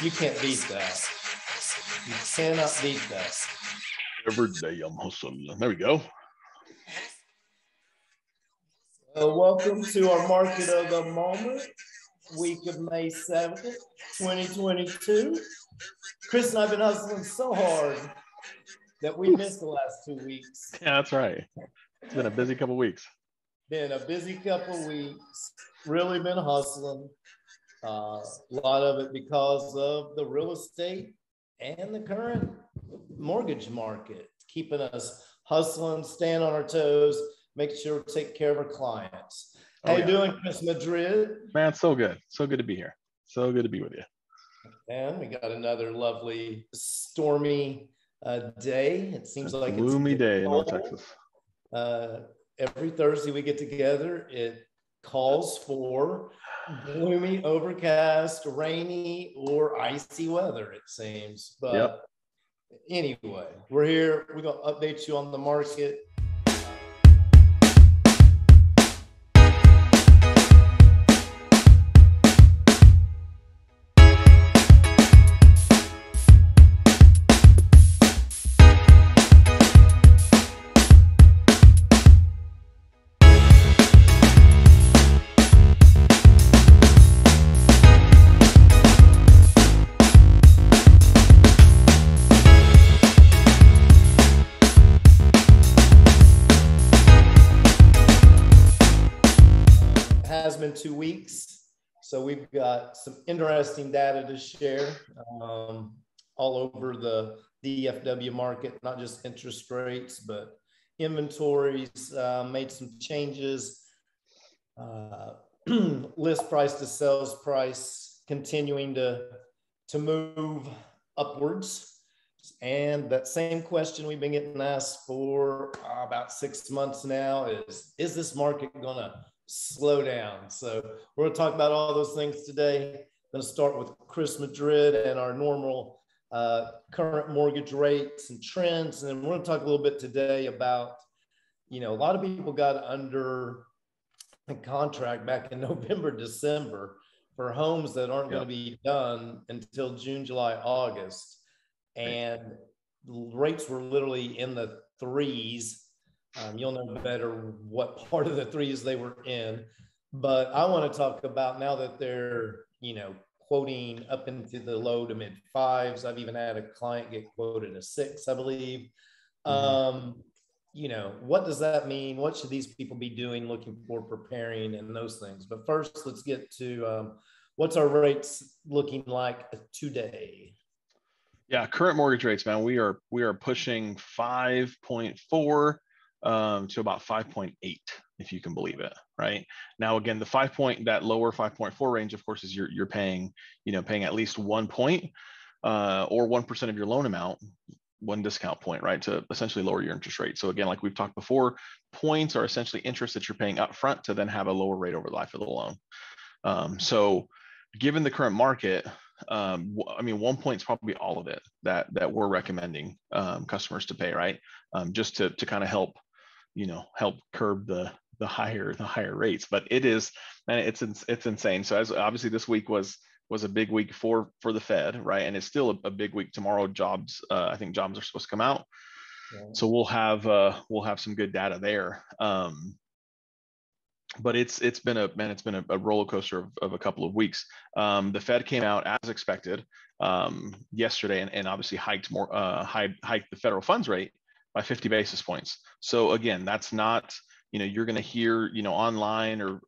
You can't beat that. You cannot beat that. Every day I'm hustling. There we go. Welcome to our market of the moment, week of May 7th, 2022. Chris and I have been hustling so hard that we missed the last 2 weeks. Yeah, that's right. It's been a busy couple weeks. Really been hustling. A lot of it because of the real estate and the current mortgage market, keeping us hustling, staying on our toes, making sure we take care of our clients. How you doing, Chris Madrid? Man, so good. So good to be here. So good to be with you. And we got another lovely stormy day. It seems like it's a gloomy day in North Texas. Every Thursday we get together, it calls for gloomy, overcast, rainy, or icy weather, it seems. But anyway, we're here. We're going to update you on the market. Has been 2 weeks, so we've got some interesting data to share all over the DFW market, not just interest rates, but inventories. Made some changes. List price to sales price continuing to move upwards. And that same question we've been getting asked for about 6 months now is this market going to slow down? So we're going to talk about all those things today. I'm going to start with Chris Madrid and our normal current mortgage rates and trends. And then we're going to talk a little bit today about, a lot of people got under a contract back in November, December for homes that aren't going to be done until June, July, August. And rates were literally in the threes. You'll know better what part of the threes they were in. But I want to talk about now that they're, quoting up into the low to mid fives. I've even had a client get quoted a 6, I believe. What does that mean? What should these people be doing, looking for, preparing, and those things? But first, let's get to what's our rates looking like today? Yeah, current mortgage rates, man. We are pushing 5.4 to about 5.8, if you can believe it. Right now, again, that lower 5.4 range, of course, is you're paying, paying at least 1 point or 1% of your loan amount, one discount point, right, to essentially lower your interest rate. So again, like we've talked before, points are essentially interest that you're paying up front to then have a lower rate over the life of the loan. So given the current market, 1 point is probably all of it that we're recommending customers to pay, right? Just to kind of help curb the higher rates. But it's insane. So as obviously this week was a big week for the Fed, right? And it's still a big week tomorrow. I think jobs are supposed to come out. Yeah. So we'll have some good data there. But it's been a roller coaster of a couple of weeks. The Fed came out as expected yesterday and obviously hiked the federal funds rate by 50 basis points. So again, that's not, you're going to hear, online or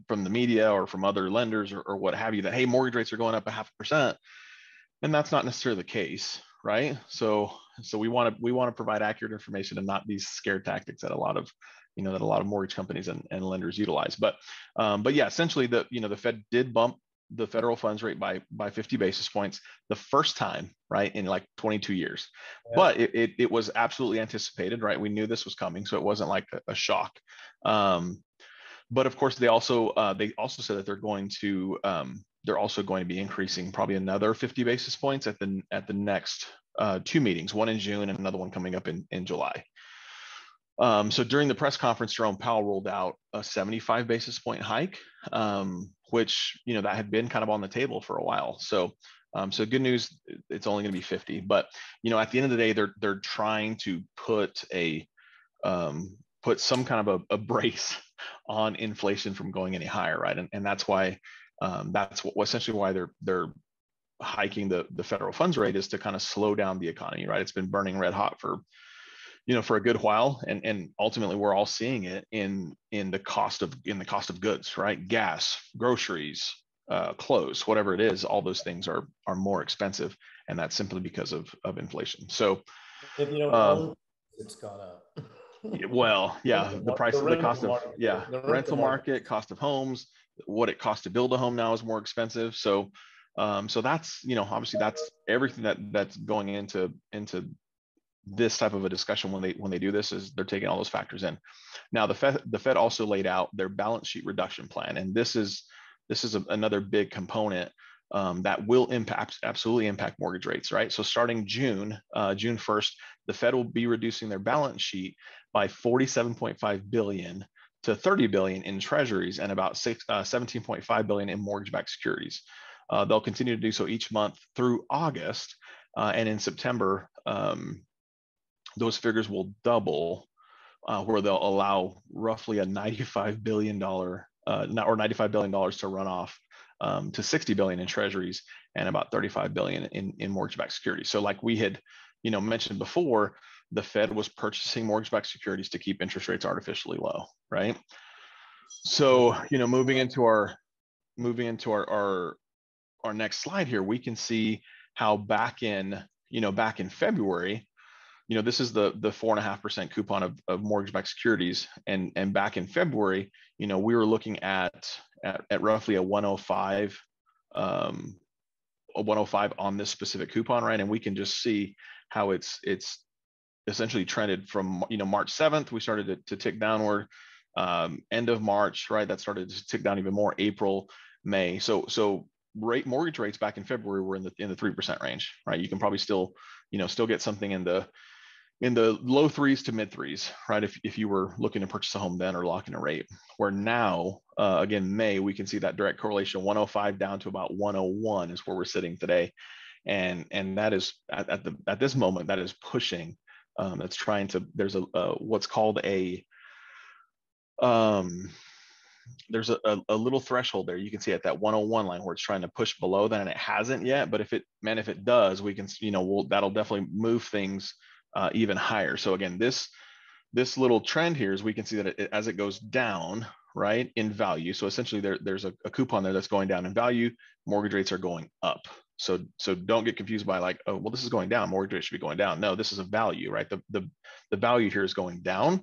from the media or from other lenders or what have you, that, hey, mortgage rates are going up 0.5%. And that's not necessarily the case, right? So we want to provide accurate information and not these scare tactics that a lot of mortgage companies and lenders utilize. But yeah, essentially the Fed did bump the federal funds rate by 50 basis points the first time, right, in like 22 years. Yeah. But it was absolutely anticipated, right? We knew this was coming, so it wasn't like a shock. But of course, they also said that they're also going to be increasing probably another 50 basis points at the next 2 meetings, one in June and another one coming up in July. So during the press conference, Jerome Powell rolled out a 75 basis point hike, which, that had been kind of on the table for a while. So, so good news, it's only going to be 50. But, at the end of the day, they're trying to put put some kind of a brace on inflation from going any higher, right? And that's why that's essentially why they're hiking the federal funds rate, is to kind of slow down the economy, right? It's been burning red hot for a good while, and ultimately we're all seeing it in the cost of goods, right? Gas, groceries, clothes, whatever it is, all those things are more expensive, and that's simply because of inflation. So if you don't own, it's gone up. Well, yeah, the price, the cost of, the rental market, cost of homes, what it costs to build a home now is more expensive. So, so that's, obviously that's everything that's going into this type of a discussion when they do this, is they're taking all those factors in. Now, the Fed also laid out their balance sheet reduction plan, and this is another big component that will absolutely impact mortgage rates, right? So starting June 1st, the Fed will be reducing their balance sheet by 47.5 billion to 30 billion in treasuries, and about 17.5 billion in mortgage-backed securities. They'll continue to do so each month through August, and in September, those figures will double, where they'll allow roughly a $95 billion or $95 billion to run off to 60 billion in treasuries, and about 35 billion in mortgage-backed securities. So like we had, mentioned before, the Fed was purchasing mortgage-backed securities to keep interest rates artificially low, right? So, moving into our next slide here, we can see how back in February, this is the 4.5% coupon of mortgage-backed securities, and back in February, we were looking at roughly a 105 on this specific coupon, right? And we can just see how it's essentially trended from March 7th. We started to tick downward. End of March, right? That started to tick down even more. April, May. So mortgage rates back in February were in the 3% range, right? You can probably still get something in the low 3s to mid 3s, right? If you were looking to purchase a home then, or lock in a rate. Where now, again, May, we can see that direct correlation, 105 down to about 101 is where we're sitting today. And that is at this moment, that is pushing, that's trying to, there's what's called there's a little threshold there. You can see at that 101 line where it's trying to push below that, and it hasn't yet. But if it does, we can, that'll definitely move things even higher. So again, this little trend here is, we can see that as it goes down, right, in value. So essentially there's a coupon there that's going down in value. Mortgage rates are going up. So don't get confused by like, oh, well, this is going down, mortgage rates should be going down. No, this is a value, right? The value here is going down,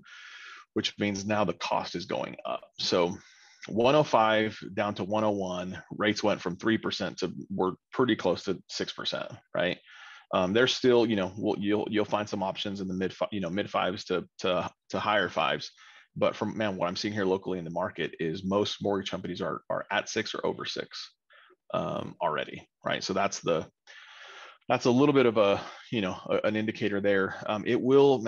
which means now the cost is going up. So 105 down to 101, rates went from 3% to, we're pretty close to 6%, right? There's still, you'll find some options in the mid fives to higher fives. But what I'm seeing here locally in the market is most mortgage companies are at 6 or over 6 already, right? So that's a little bit of an indicator there. It will,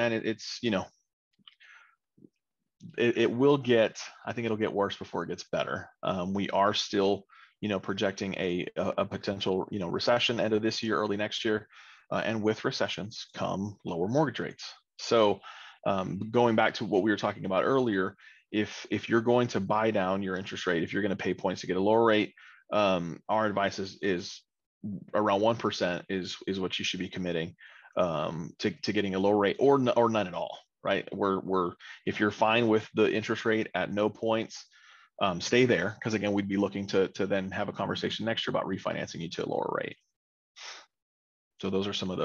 it will get, I think it'll get worse before it gets better. We are still, projecting a potential, recession end of this year, early next year. And with recessions come lower mortgage rates. So going back to what we were talking about earlier, if you're going to buy down your interest rate, if you're going to pay points to get a lower rate, our advice is around 1% is what you should be committing to getting a lower rate, or none at all, right? If you're fine with the interest rate at no points, stay there, because again, we'd be looking to then have a conversation next year about refinancing you to a lower rate. So those are some of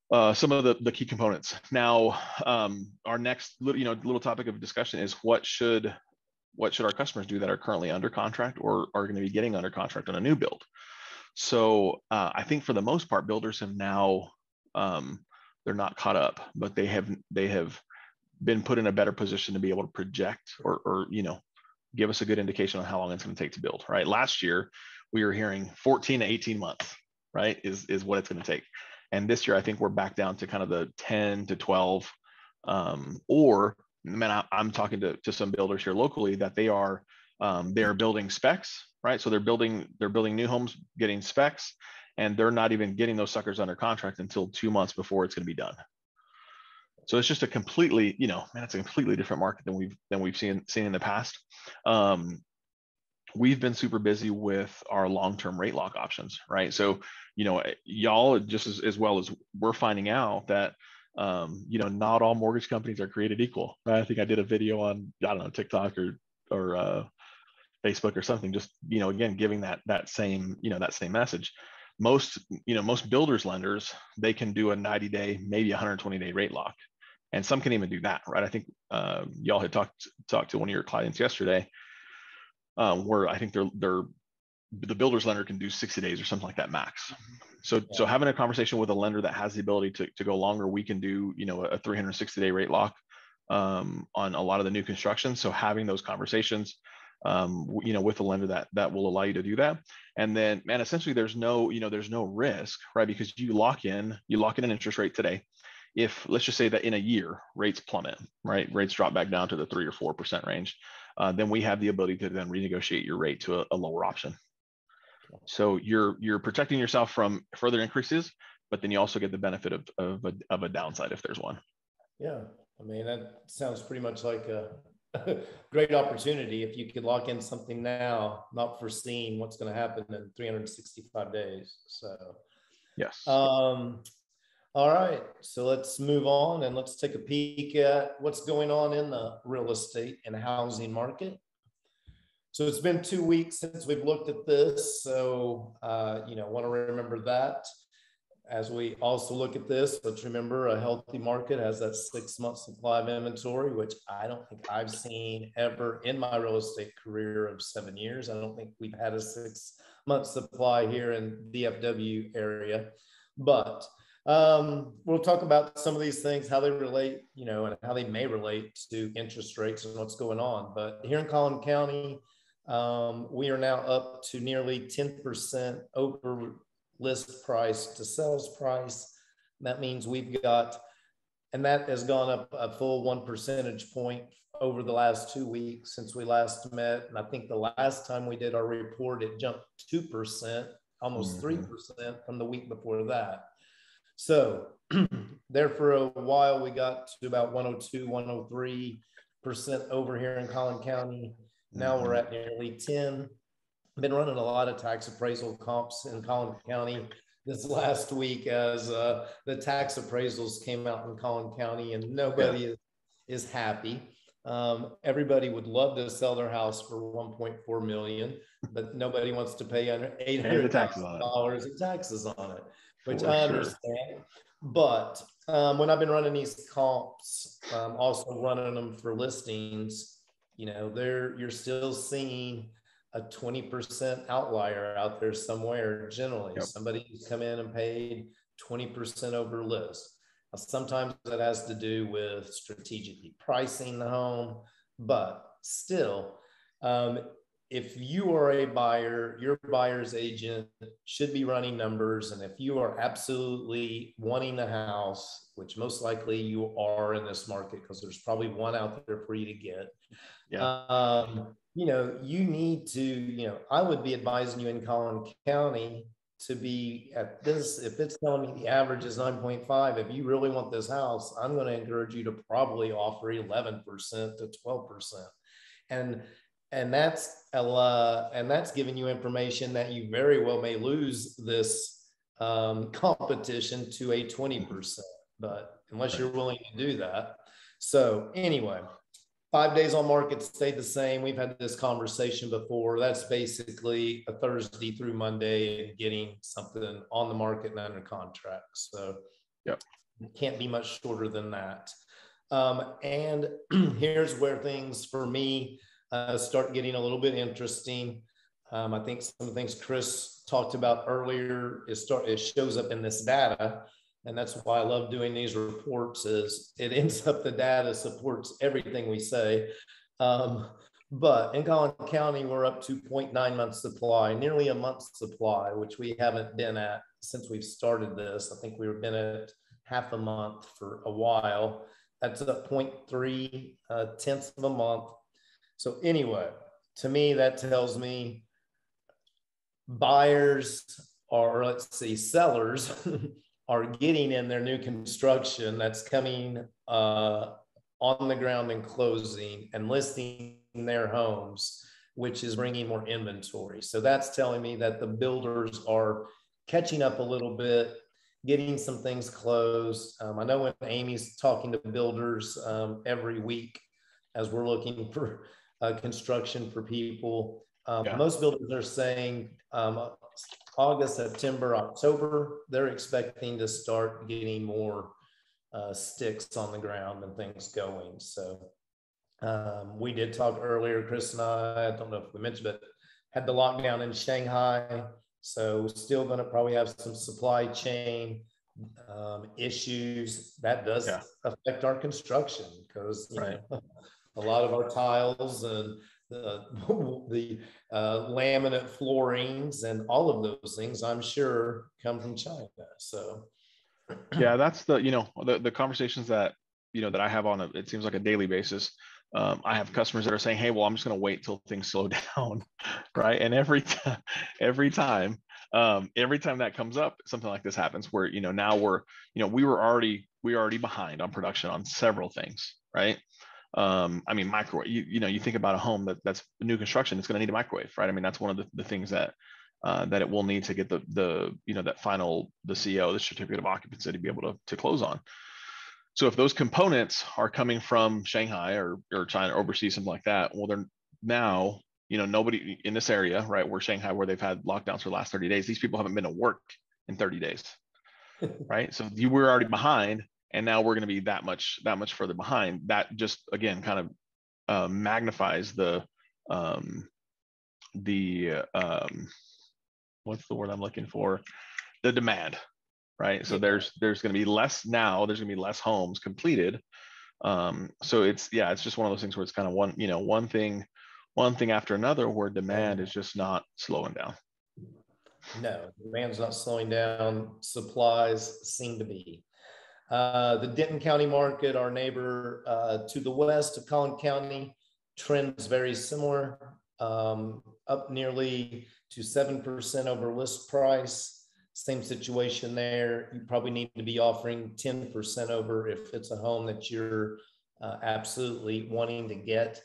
the key components. Now, our next little topic of discussion is what should our customers do that are currently under contract or are going to be getting under contract on a new build. So I think for the most part, builders have now they're not caught up, but they have been put in a better position to be able to project or give us a good indication on how long it's going to take to build. Right? Last year we were hearing 14 to 18 months. Right, is what it's going to take. And this year, I think we're back down to kind of the 10 to 12 Or, man, I'm talking to some builders here locally that they're building specs, right? So they're building new homes, getting specs, and they're not even getting those suckers under contract until 2 months before it's going to be done. So it's just a completely, man, it's a completely different market than we've seen in the past. We've been super busy with our long-term rate lock options, right? So, y'all, just as well as we're finding out that, not all mortgage companies are created equal. I think I did a video on, I don't know, TikTok or Facebook or something, just, again, giving that same message. Most builders lenders, they can do a 90-day, maybe 120-day rate lock. And some can even do that, right? I think y'all had talked to one of your clients yesterday, where I think the builder's lender can do 60 days or something like that max. So having a conversation with a lender that has the ability to go longer, we can do a 360-day rate lock on a lot of the new construction. So having those conversations, with a lender that will allow you to do that. And then, man, essentially there's no risk, right? Because you lock in an interest rate today. If, let's just say that in a year rates plummet, right? Rates drop back down to the 3 or 4% range, then we have the ability to then renegotiate your rate to a lower option. So you're protecting yourself from further increases, but then you also get the benefit of a downside if there's one. Yeah, I mean, that sounds pretty much like a great opportunity if you could lock in something now, not foreseeing what's going to happen in 365 days. So, yes. All right, so let's move on and let's take a peek at what's going on in the real estate and housing market. So it's been 2 weeks since we've looked at this. So, want to remember that. As we also look at this, let's remember a healthy market has that 6-month supply of inventory, which I don't think I've seen ever in my real estate career of 7 years. I don't think we've had a 6-month supply here in DFW area, but we'll talk about some of these things, how they relate, and how they may relate to interest rates and what's going on. But here in Collin County, we are now up to nearly 10% over list price to sales price. That means we've got, and that has gone up a full 1 percentage point over the last 2 weeks since we last met. And I think the last time we did our report, it jumped 2%, almost 3% from the week before that. So there for a while, we got to about 102, 103% over here in Collin County. Now we're at nearly 10. I've been running a lot of tax appraisal comps in Collin County this last week as the tax appraisals came out in Collin County, and nobody is happy. Everybody would love to sell their house for $1.4 million, but nobody wants to pay under $800,000 in taxes on it, which I understand. But when I've been running these comps, also running them for listings, you're still seeing a 20% outlier out there somewhere. Generally, somebody's come in and paid 20% over list. Now, sometimes that has to do with strategically pricing the home, but still, if you are a buyer, your buyer's agent should be running numbers. And if you are absolutely wanting a house, which most likely you are in this market, because there's probably one out there for you to get, you need to, I would be advising you in Collin County to be at this. If it's telling me the average is 9.5, if you really want this house, I'm going to encourage you to probably offer 11% to 12%. And that's giving you information that you very well may lose this competition to a 20%, but unless you're willing to do that. So anyway, 5 days on market stayed the same. We've had this conversation before. That's basically a Thursday through Monday and getting something on the market and under contract. So it can't be much shorter than that. And here's where things for me start getting a little bit interesting. I think some of the things Chris talked about earlier, it shows up in this data. And that's why I love doing these reports, is it ends up the data supports everything we say. But in Collin County, we're up to 0.9 months supply, nearly a month's supply, which we haven't been at since we've started this. I think we've been at half a month for a while. That's up 0.3 tenths of a month. So anyway, to me, that tells me buyers, or let's see, sellers are getting in their new construction that's coming on the ground and closing and listing their homes, which is bringing more inventory. So that's telling me that the builders are catching up a little bit, getting some things closed. I know when Amy's talking to builders every week as we're looking for construction for people, most builders are saying August, September, October, they're expecting to start getting more sticks on the ground and things going. So we did talk earlier, Chris and I don't know if we mentioned it, had the lockdown in Shanghai. So still going to probably have some supply chain issues. That does affect our construction because you know, a lot of our tiles and the laminate floorings and all of those things, I'm sure, come from China. So yeah, that's the, you know, the conversations that, you know, that I have on it seems like a daily basis. I have customers that are saying, hey, well, I'm just going to wait till things slow down. Right. And every time that comes up, something like this happens where, you know, now we're, you know, we were already behind on production on several things. Right. I mean, microwave, you know, you think about a home that's new construction, it's going to need a microwave, right? I mean, that's one of the things that that it will need to get the you know, that final, the CO, the certificate of occupancy, to be able to close on. So if those components are coming from Shanghai or China, or overseas, something like that, well, they're now, you know, nobody in this area, right, where Shanghai, where they've had lockdowns for the last 30 days, these people haven't been to work in 30 days, right? So you were already behind, and now we're going to be that much further behind. That just, again, kind of magnifies the what's the word I'm looking for? The demand, right? So there's going to be less now. There's going to be less homes completed. So it's just one of those things where it's kind of one thing after another, where demand is just not slowing down. No, demand's not slowing down. Supplies seem to be. The Denton County market, our neighbor to the west of Collin County, trends very similar, up nearly to 7% over list price. Same situation there. You probably need to be offering 10% over if it's a home that you're absolutely wanting to get.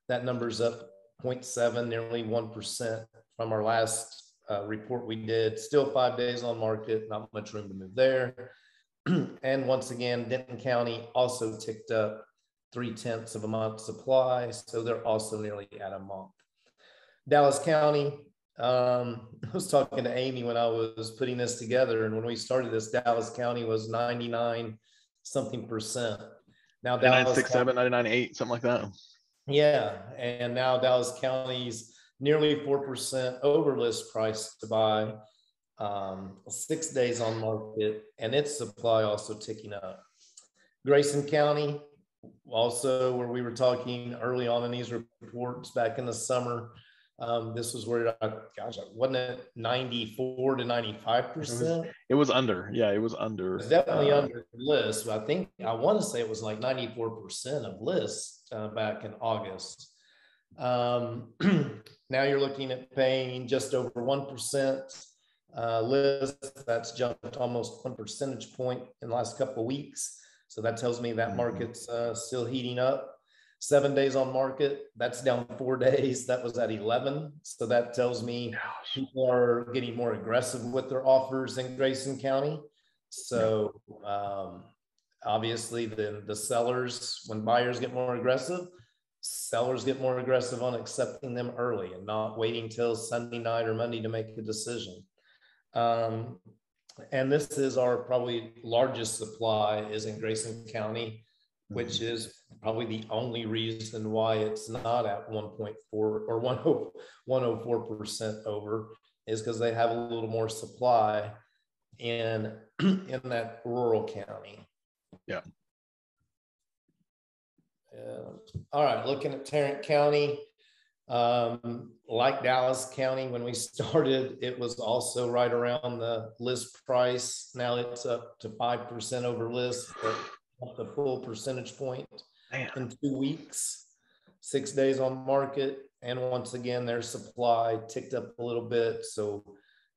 That number's up 0.7, nearly 1% from our last report we did. Still 5 days on market, not much room to move there. And once again, Denton County also ticked up 0.3 of a month supply. So they're also nearly at a month. Dallas County, I was talking to Amy when I was putting this together. And when we started this, Dallas County was 99 something percent. Now Dallas 99.67, 99.8, something like that. Yeah. And now Dallas County's nearly 4% over list price to buy. 6 days on market, and its supply also ticking up. Grayson County, also where we were talking early on in these reports back in the summer, this was where, wasn't it 94 to 95%? It was under. Yeah, it was under. It was definitely under list. But I want to say it was like 94% of list back in August. Now you're looking at paying just over 1%. List, that's jumped almost 1 percentage point in the last couple of weeks. So that tells me that market's still heating up. 7 days on market, that's down 4 days. That was at 11. So that tells me people are getting more aggressive with their offers in Grayson County. So obviously the sellers, when buyers get more aggressive, sellers get more aggressive on accepting them early and not waiting till Sunday night or Monday to make a decision. And this is our probably largest supply is in Grayson County, which is probably the only reason why it's not at 1.4 or 104% over, is because they have a little more supply in that rural county. Yeah. All right, looking at Tarrant County, like Dallas County, when we started, it was also right around the list price. Now it's up to 5% over list, but up the full percentage point Man. in 2 weeks, 6 days on market. And once again, their supply ticked up a little bit. So,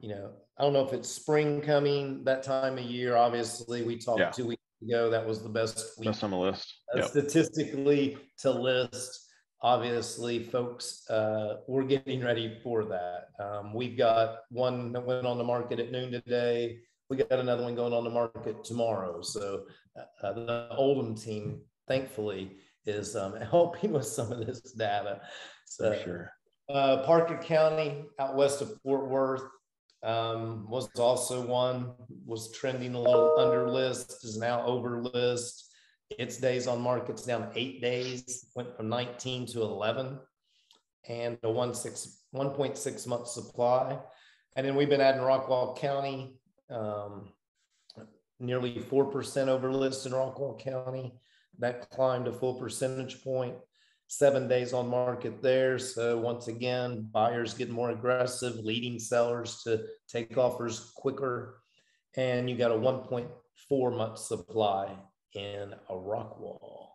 I don't know if it's spring coming that time of year. Obviously, we talked 2 weeks ago. That was the best week. Best on the list. Statistically to list. Obviously, folks, we're getting ready for that. We've got one that went on the market at noon today. We got another one going on the market tomorrow. So the Oldham team, thankfully, is helping with some of this data. So, for sure. Parker County out west of Fort Worth was also was trending a little under list, is now over list. Its days on market's down 8 days, went from 19 to 11, and a 1.6 month supply. And then we've been adding Rockwall County, nearly 4% over list in Rockwall County. That climbed a full percentage point, 7 days on market there. So once again, buyers getting more aggressive, leading sellers to take offers quicker. And you got a 1.4 month supply in a Rockwall.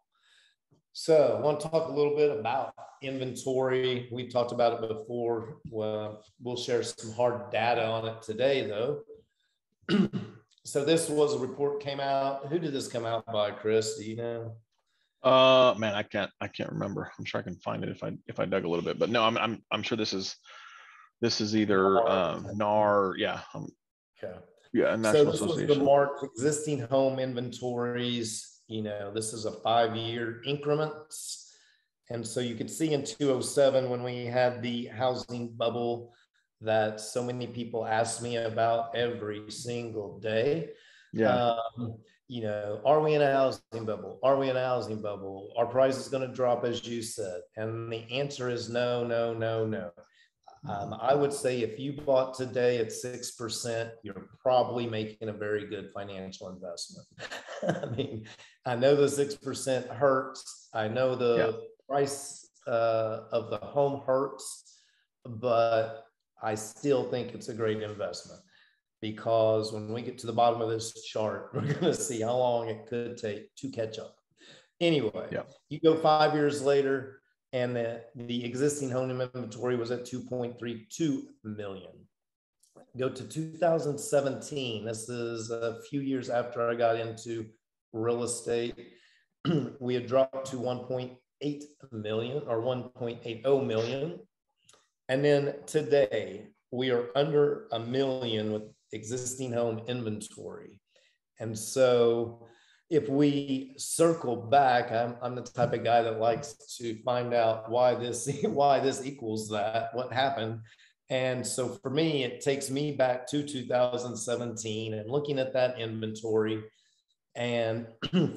So I want to talk a little bit about inventory. We've talked about it before. Well, we'll share some hard data on it today, though. So this was a report came out. Who did this come out by, Chris? Do you know? Man, I can't remember. I'm sure I can find it if I dug a little bit. But no, I'm sure this is either NAR. Yeah. Okay. Yeah, National so this Association. Was the marked existing home inventories. This is a 5-year increments. And so you could see in 2007 when we had the housing bubble that so many people asked me about every single day. Yeah. Are we in a housing bubble? Are we in a housing bubble? Are prices going to drop, as you said? And the answer is no, no, no, no. I would say if you bought today at 6%, you're probably making a very good financial investment. I mean, I know the 6% hurts. I know the price of the home hurts, but I still think it's a great investment, because when we get to the bottom of this chart, we're going to see how long it could take to catch up. Anyway, you go 5 years later, and the existing home inventory was at 2.32 million. Go to 2017. This is a few years after I got into real estate. We had dropped to 1.8 million or 1.80 million. And then today we are under a million with existing home inventory. And so if we circle back, I'm the type of guy that likes to find out why this equals that, what happened. And so for me, it takes me back to 2017 and looking at that inventory, and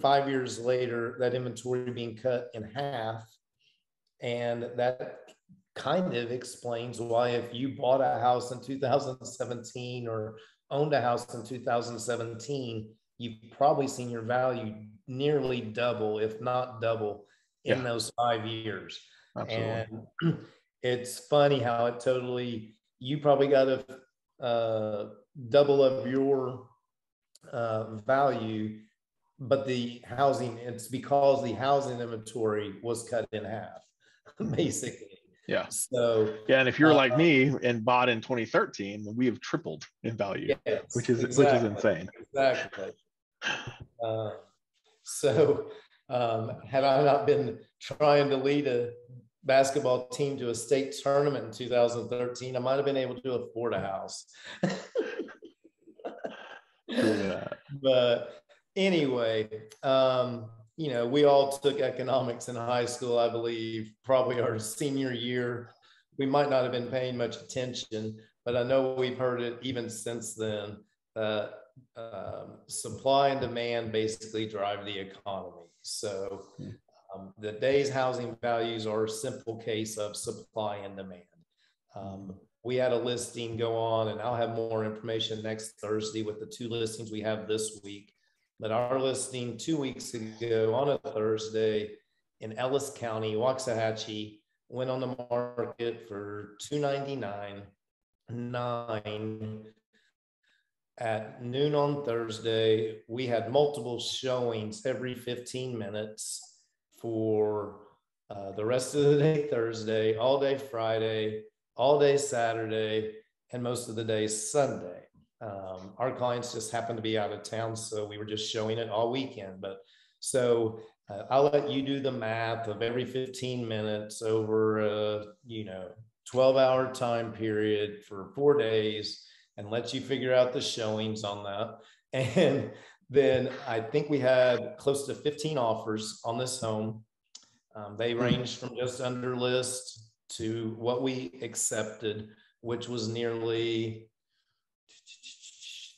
5 years later, that inventory being cut in half. And that kind of explains why if you bought a house in 2017 or owned a house in 2017, you've probably seen your value nearly double, if not double, in those 5 years. Absolutely. And it's funny how you probably got a double of your value, but it's because the housing inventory was cut in half, basically. Yeah. So and if you're like me and bought in 2013, we have tripled in value, which is insane. Exactly. So had I not been trying to lead a basketball team to a state tournament in 2013, I might have been able to afford a house. But anyway, we all took economics in high school, I believe, probably our senior year. We might not have been paying much attention, but I know we've heard it even since then. Supply and demand basically drive the economy. So the day's housing values are a simple case of supply and demand. We had a listing go on, and I'll have more information next Thursday with the 2 listings we have this week. But our listing 2 weeks ago on a Thursday in Ellis County, Waxahachie, went on the market for $299,900 at noon on Thursday, we had multiple showings every 15 minutes for the rest of the day Thursday, all day Friday, all day Saturday, and most of the day Sunday. Our clients just happened to be out of town, so we were just showing it all weekend. But so I'll let you do the math of every 15 minutes over a 12-hour time period for 4 days, and let you figure out the showings on that. And then I think we had close to 15 offers on this home. They ranged from just under list to what we accepted, which was nearly,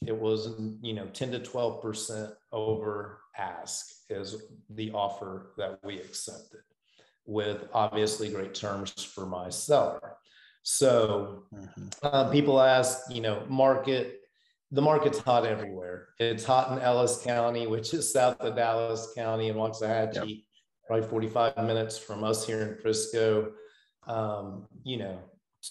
it was 10 to 12% over ask is the offer that we accepted, with obviously great terms for my seller. So people ask, the market's hot everywhere. It's hot in Ellis County, which is south of Dallas County, and Waxahachie, probably 45 minutes from us here in Frisco.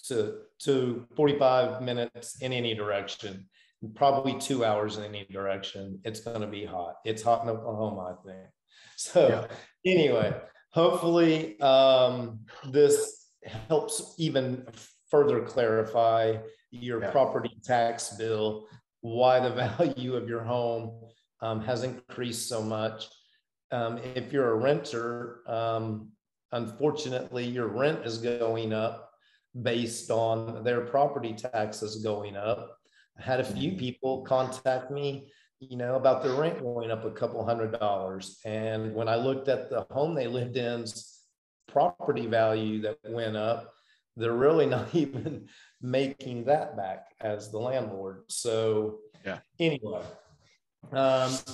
To 45 minutes in any direction, probably 2 hours in any direction. It's going to be hot. It's hot in Oklahoma, I think. So anyway, hopefully this helps even further clarify your property tax bill, why the value of your home has increased so much. If you're a renter, unfortunately, your rent is going up based on their property taxes going up. I had a few people contact me, about their rent going up a couple $100. And when I looked at the home they lived in's property value that went up, they're really not even making that back as the landlord. So anyway,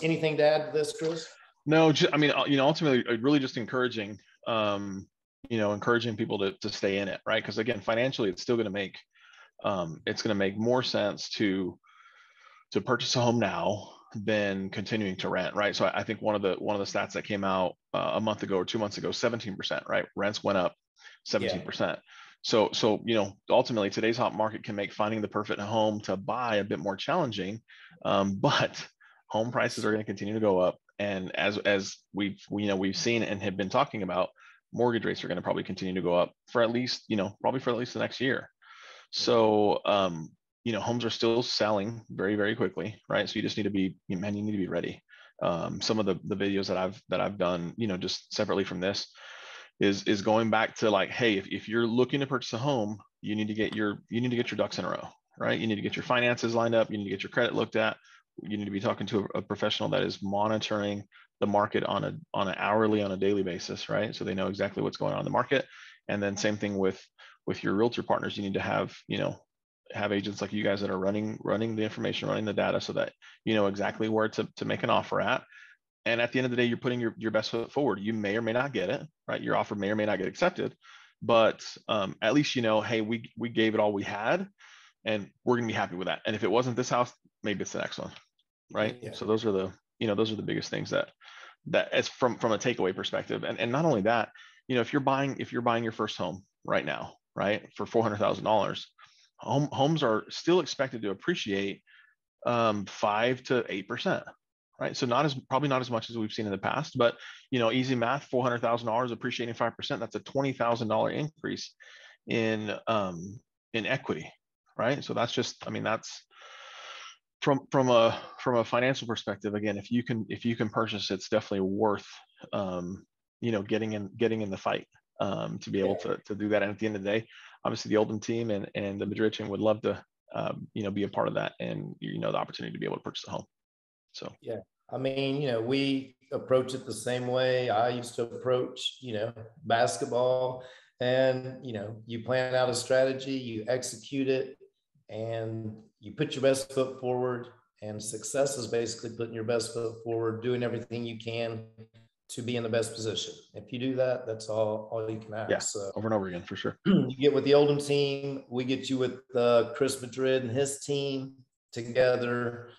anything to add to this, Chris? No, ultimately, really just encouraging, encouraging people to stay in it, right? Because again, financially, it's still going to make more sense to purchase a home now than continuing to rent, right? So I think one of the stats that came out a month ago or 2 months ago, 17%, right? Rents went up 17%. So ultimately, today's hot market can make finding the perfect home to buy a bit more challenging, but home prices are going to continue to go up. And as we've seen and have been talking about, mortgage rates are going to probably continue to go up for at least, probably for at least the next year. So, homes are still selling very, very quickly, right? So you just need to be, you need to be ready. Some of the videos that I've done, just separately from this is going back to like, hey, if you're looking to purchase a home, you need to get your ducks in a row, right? You need to get your finances lined up. You need to get your credit looked at. You need to be talking to a professional that is monitoring the market on an hourly, on a daily basis, right? So they know exactly what's going on in the market. And then same thing with your realtor partners. You need to have, have agents like you guys that are running the information, running the data, so that you know exactly where to make an offer at. And at the end of the day, you're putting your best foot forward. You may or may not get it, right? Your offer may or may not get accepted, but at least hey, we gave it all we had, and we're gonna be happy with that. And if it wasn't this house, maybe it's the next one, right? Yeah. So those are the biggest things that as from a takeaway perspective. And not only that, if you're buying your first home right now, right, for $400,000, homes are still expected to appreciate 5 to 8%, right? So probably not as much as we've seen in the past, but easy math, $400,000 appreciating 5%, that's a $20,000 increase in equity, right? So that's just, that's from a financial perspective. Again, if you can purchase, it's definitely worth getting in the fight to be able to do that. And at the end of the day, obviously the Oldham team and the Madrid team would love to be a part of that, and the opportunity to be able to purchase a home. So we approach it the same way I used to approach basketball. And you plan out a strategy, you execute it, and you put your best foot forward. And success is basically putting your best foot forward, doing everything you can to be in the best position. If you do that, that's all you can ask. Yeah, so, over and over again, for sure. You get with the Oldham team, we get you with Chris Madrid and his team together.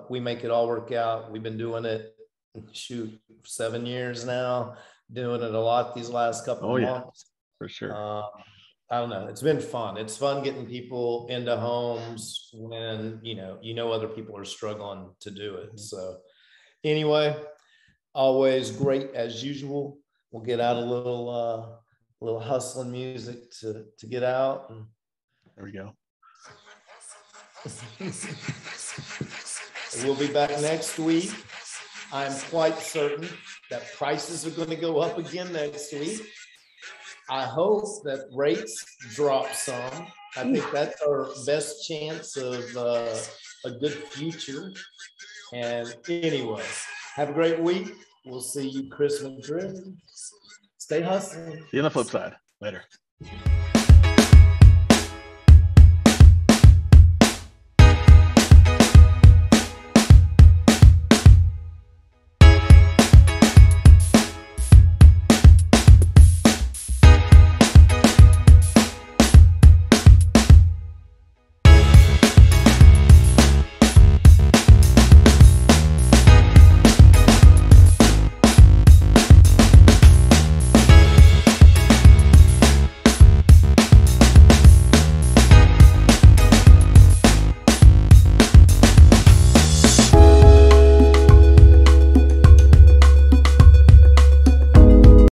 We make it all work out. We've been doing it, 7 years now, doing it a lot these last couple of months. For sure. I don't know. It's been fun. It's fun getting people into homes when, other people are struggling to do it. So anyway, always great as usual. We'll get out a little hustling music to get out. And there we go. We'll be back next week. I'm quite certain that prices are going to go up again next week. I hope that rates drop some. I think that's our best chance of a good future. And anyway, have a great week. We'll see you, Chris Madrid. Stay hustling. See you on the flip side. Later.